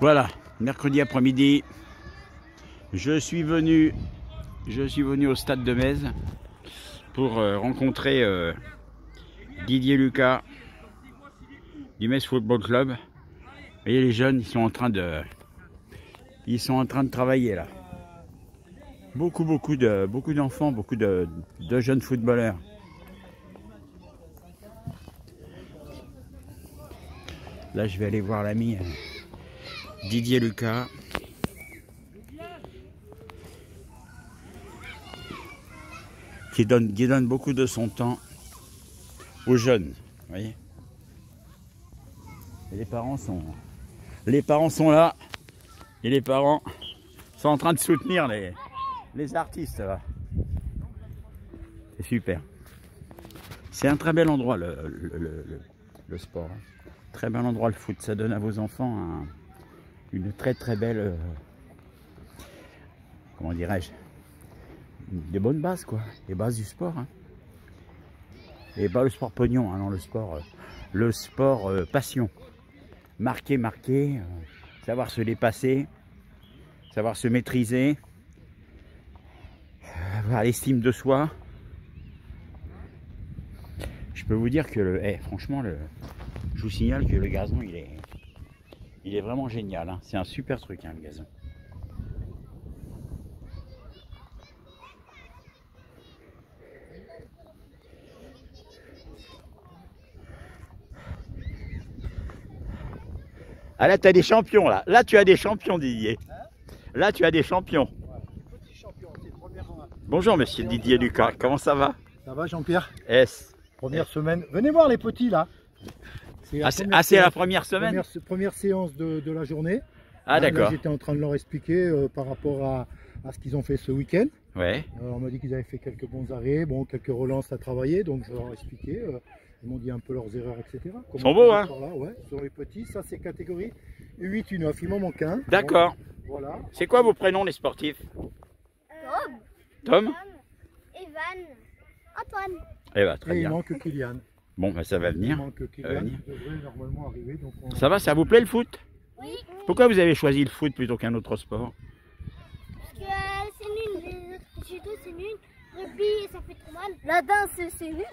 Voilà, mercredi après-midi, je suis venu au stade de Metz pour rencontrer Didier Lucas du Metz Football Club. Vous voyez, les jeunes, ils sont en train de travailler là. Beaucoup d'enfants, beaucoup de jeunes footballeurs. Là, je vais aller voir l'ami Didier Lucas. Qui donne beaucoup de son temps aux jeunes. Vous voyez. Et les parents sont là. Et les parents sont en train de soutenir les artistes là. C'est super. C'est un très bel endroit le sport. Très bel endroit le foot. Ça donne à vos enfants une très belle, comment dirais-je, des bonnes bases quoi. Les bases du sport. Hein. Et pas le sport pognon, hein, non, le sport passion. Marquer, savoir se dépasser, savoir se maîtriser, avoir l'estime de soi. Je peux vous dire que franchement, je vous signale que le gazon, il est vraiment génial. Hein. C'est un super truc, hein, le gazon. Ah là, tu as des champions, là. Là, tu as des champions, Didier. Là, tu as des champions. Bonjour, monsieur Didier Lucas. Comment ça va? Ça va, Jean-Pierre? S. Première semaine. Venez voir les petits, là. C'est la première semaine? Première séance de la journée. Ah, d'accord. J'étais en train de leur expliquer par rapport à ce qu'ils ont fait ce week-end. Ouais. On m'a dit qu'ils avaient fait quelques bons arrêts, quelques relances à travailler. Donc, je leur ai expliqué. Ils m'ont dit un peu leurs erreurs, etc. Ils sont beaux, hein? Ouais, sur les petits, ça c'est catégorie 8 ou 9. Il m'en manque un. D'accord. Voilà. C'est quoi vos prénoms, les sportifs? Tom, Evan, Antoine. Eh ben, très Et il bien. manque Kylian. Bon, ben, ça va venir. Il manque Kylian, qui devrait normalement arriver. Donc Ça va, ça vous plaît le foot? Oui. Pourquoi vous avez choisi le foot plutôt qu'un autre sport? Parce que c'est nul, les autres judo c'est nul, rugby ça fait trop mal. La danse c'est nul.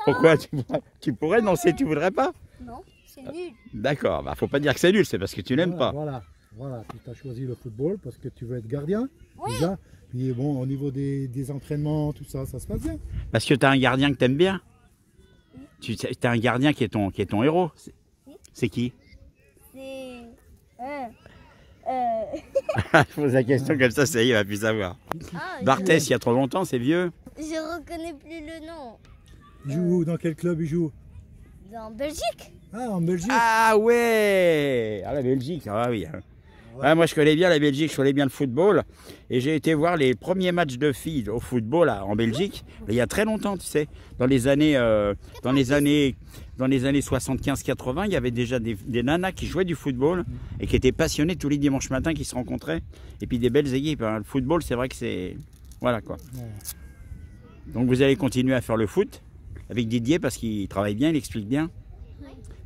Pourquoi tu pourrais danser, tu voudrais pas? Non, c'est nul. D'accord, bah faut pas dire que c'est nul, c'est parce que tu n'aimes pas. Voilà, tu as choisi le football parce que tu veux être gardien. Oui. Déjà. Puis bon, au niveau des entraînements, tout ça, ça se passe bien. Parce que tu as un gardien que tu aimes bien. Tu as un gardien qui est ton héros. C'est qui? C'est... Je pose la question comme ça y est, il va plus savoir. Barthès, il y a trop longtemps, c'est vieux. Je reconnais plus le nom. Il joue dans quel club il joue? Dans Belgique. Ah, en Belgique. Ah ouais. Ah la Belgique, ah oui. Ouais, moi je connais bien la Belgique, je connais bien le football. Et j'ai été voir les premiers matchs de filles au football là, en Belgique, il y a très longtemps, tu sais. Dans les années 75-80, il y avait déjà des nanas qui jouaient du football et qui étaient passionnées tous les dimanches matins, qui se rencontraient. Et puis des belles équipes. Hein. Le football, c'est vrai que c'est... Voilà quoi. Donc vous allez continuer à faire le foot avec Didier parce qu'il travaille bien, il explique bien.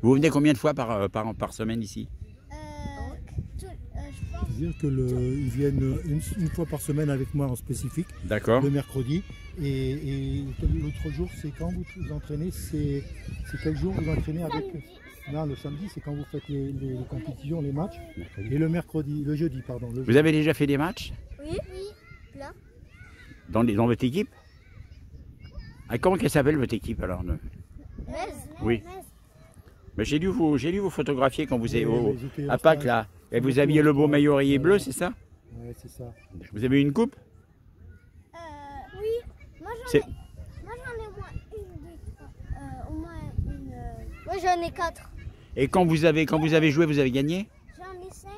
Vous venez combien de fois par semaine ici? C'est-à-dire qu'ils viennent une fois par semaine avec moi en spécifique, D'accord. le mercredi. Et l'autre jour, c'est quand vous vous entraînez, c'est quel jour vous entraînez avec... Non, le samedi, c'est quand vous faites les compétitions, les matchs. Et le jeudi, pardon. Vous avez déjà fait des matchs? Oui, là. Dans votre équipe? Ah, comment qu'elle s'appelle votre équipe alors? Oui. Mais j'ai dû vous photographier quand vous étiez à Pâques là. Et vous aviez le beau maillot rayé bleu, c'est ça? Oui, c'est ça. Vous avez une coupe? Oui. Moi j'en ai au moins une. Moi j'en ai 4. Et quand vous avez joué, vous avez gagné? J'en ai 5.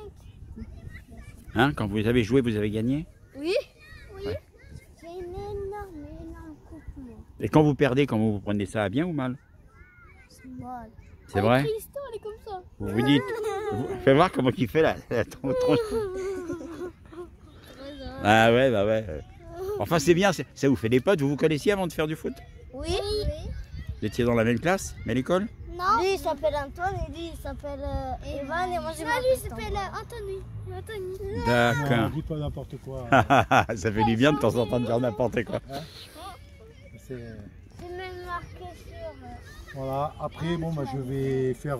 Hein? Quand vous avez joué, vous avez gagné? Oui. Ouais. J'ai une énorme coupe. Moi. Et quand vous perdez, comment vous prenez ça, à bien ou mal? C'est mal. C'est vrai? Tristan, elle est comme ça. Vous vous dites, fais voir comment il fait la tronche. Ah ouais, bah ouais. Enfin c'est bien, ça vous fait des potes, vous vous connaissiez avant de faire du foot? Oui. Vous étiez dans la même classe, même école? Non. Lui, il s'appelle Antoine, et lui, il s'appelle Evan, et moi, je m'appelle lui, il s'appelle Anthony. D'accord. Non, dis pas n'importe quoi. Ça fait du bien de temps en temps de dire n'importe quoi. C'est même marqué sur... Voilà, après bon, bah, je vais faire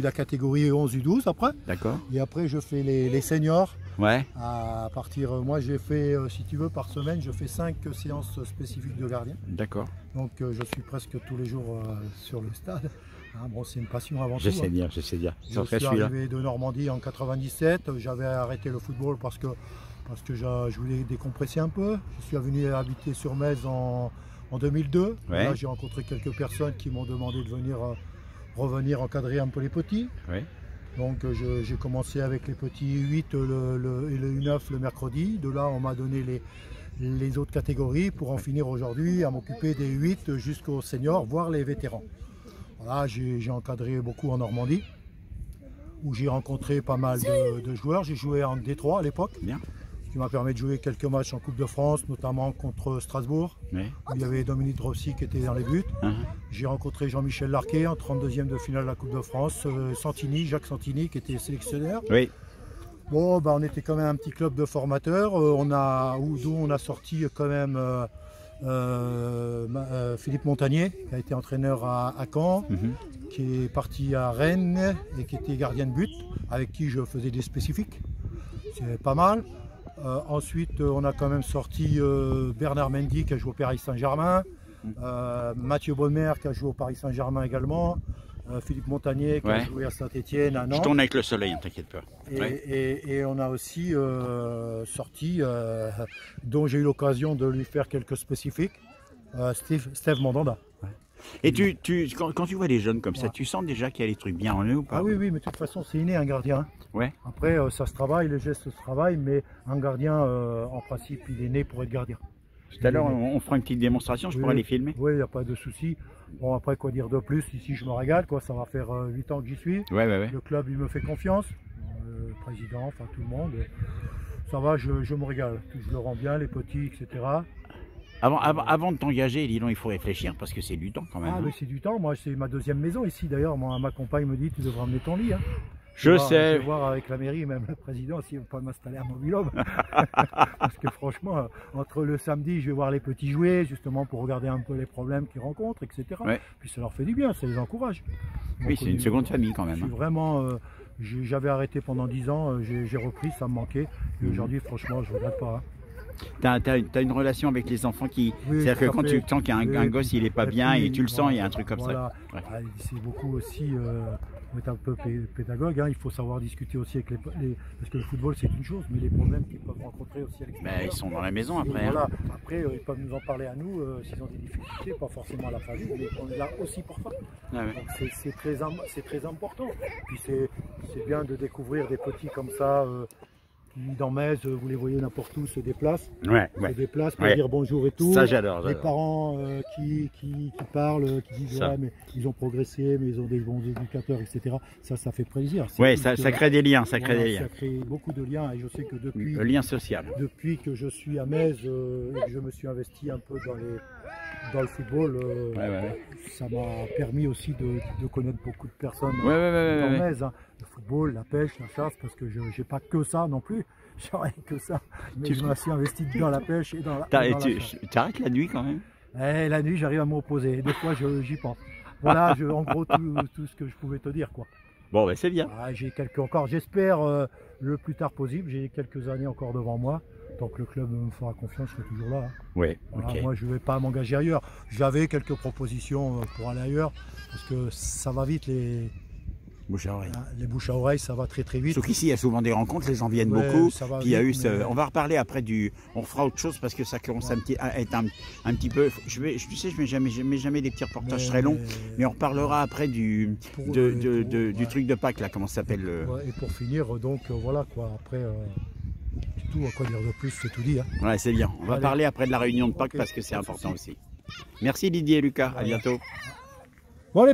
la catégorie 11 U12 après. D'accord. Et après je fais les seniors. Ouais. À partir, moi j'ai fait, si tu veux, par semaine, je fais 5 séances spécifiques de gardien. D'accord. Donc je suis presque tous les jours sur le stade. Hein, bon, c'est une passion avant tout. Je sais dire. Je suis arrivé de Normandie en 97. J'avais arrêté le football parce que je voulais décompresser un peu. Je suis venu habiter sur Metz en 2002. Ouais. Là, j'ai rencontré quelques personnes qui m'ont demandé de revenir encadrer un peu les petits. Ouais. Donc j'ai commencé avec les petits 8 et le U9 le mercredi. De là, on m'a donné les autres catégories pour en finir aujourd'hui à m'occuper des 8 jusqu'aux seniors, voire les vétérans. Voilà, j'ai encadré beaucoup en Normandie, où j'ai rencontré pas mal de joueurs. J'ai joué en D3 à l'époque. Bien. Qui m'a permis de jouer quelques matchs en Coupe de France, notamment contre Strasbourg, Ouais. où il y avait Dominique Rossi qui était dans les buts. J'ai rencontré Jean-Michel Larquet en 32e de finale de la Coupe de France, Jacques Santini qui était sélectionneur. Oui. Bon, bah, on était quand même un petit club de formateurs, d'où on a sorti quand même Philippe Montagnier, qui a été entraîneur à Caen, qui est parti à Rennes et qui était gardien de but, avec qui je faisais des spécifiques. C'est pas mal. Ensuite, on a quand même sorti Bernard Mendy qui a joué au Paris Saint-Germain, Mathieu Bonnemer qui a joué au Paris Saint-Germain également, Philippe Montagnier qui a joué à Saint-Étienne, à Nantes. Je tourne avec le soleil, ne t'inquiète pas. Et on a aussi sorti, dont j'ai eu l'occasion de lui faire quelques spécifiques, Steve Mandanda. Et quand tu vois les jeunes comme ça, tu sens déjà qu'il y a des trucs bien en eux ou pas? Ah oui, mais de toute façon, c'est inné un gardien. Ouais. Après, ça se travaille, les gestes se travaillent, mais un gardien, en principe, il est né pour être gardien. Tout à l'heure, on fera une petite démonstration, je pourrais les filmer. Oui, il n'y a pas de souci. Bon, après, quoi dire de plus? Ici, je me régale, quoi. Ça va faire 8 ans que j'y suis. Ouais. Le club, il me fait confiance. Le président, enfin tout le monde. Ça va, je me régale. Je le rends bien, les petits, etc. Avant de t'engager, dis donc, il faut réfléchir parce que c'est du temps quand même. Ah, mais c'est du temps. Moi, c'est ma deuxième maison ici. D'ailleurs, ma compagne me dit tu devrais emmener ton lit. Hein. Je sais. Je vais voir avec la mairie, même le président, s'il ne veut pas m'installer à Mobilhome. Parce que franchement, entre le samedi, je vais voir les petits jouer, justement pour regarder un peu les problèmes qu'ils rencontrent, etc. Ouais. Puis ça leur fait du bien, ça les encourage. Oui, c'est une seconde famille quand même. Je suis vraiment. J'avais arrêté pendant 10 ans, j'ai repris, ça me manquait. Et aujourd'hui, franchement, je ne regrette pas. Hein. T'as une relation avec les enfants qui... Oui, c'est-à-dire que quand tu sens qu'il y a un oui, gosse, il est pas bien et tu le sens, il y a un truc comme voilà. ça. Ouais. Ah, c'est beaucoup aussi, on est un peu pédagogue, hein, il faut savoir discuter aussi avec parce que le football c'est une chose, mais les problèmes qu'ils peuvent rencontrer aussi à l'extérieur. Ben, ils sont dans la maison après. Voilà. Hein. Après, ils peuvent nous en parler à nous s'ils ont des difficultés, pas forcément à la famille, mais on est là aussi pour ça. Ah ouais. Donc c'est très important. Puis c'est bien de découvrir des petits comme ça. Qui dans Metz, vous les voyez n'importe où, se déplacent. Se déplacent pour dire bonjour et tout. Ça j'adore. Les parents qui parlent, qui disent ouais, mais ils ont progressé, mais ils ont des bons éducateurs, etc. Ça fait plaisir. Ouais, ça crée des liens, ça crée des liens. Ça crée beaucoup de liens et je sais que depuis... Le lien social. Depuis que je suis à Metz et que je me suis investi un peu dans le football, ça m'a permis aussi de connaître beaucoup de personnes dans Metz. Hein. Le football, la pêche, la chasse, parce que je n'ai pas que ça non plus, j'ai rien que ça. Mais je me suis investi dans la pêche et dans la chasse. Tu arrêtes la nuit quand même? La nuit, j'arrive à m'opposer. Des fois, j'y pense. Voilà, en gros, tout ce que je pouvais te dire, quoi. Bon, ben c'est bien. J'ai j'espère le plus tard possible. J'ai quelques années encore devant moi. Tant que le club me fera confiance, je serai toujours là. Hein. Oui, voilà, ok. Moi, je ne vais pas m'engager ailleurs. J'avais quelques propositions pour aller ailleurs, parce que ça va vite les bouche à oreille. Les bouches à oreille, ça va très très vite. Sauf qu'ici, il y a souvent des rencontres, les gens viennent beaucoup. Puis il y a eu on va reparler après on fera autre chose parce que ça commence à être un petit peu. Tu sais, je mets jamais des petits reportages très longs, mais on reparlera après du truc de Pâques là, comment ça s'appelle Et pour finir, donc voilà quoi. Après. Tout, à quoi dire de plus, c'est tout dit. Hein. Ouais, c'est bien. On va parler après de la réunion de Pâques parce que c'est important aussi. Merci Didier et Lucas, à bientôt. Bon, allez.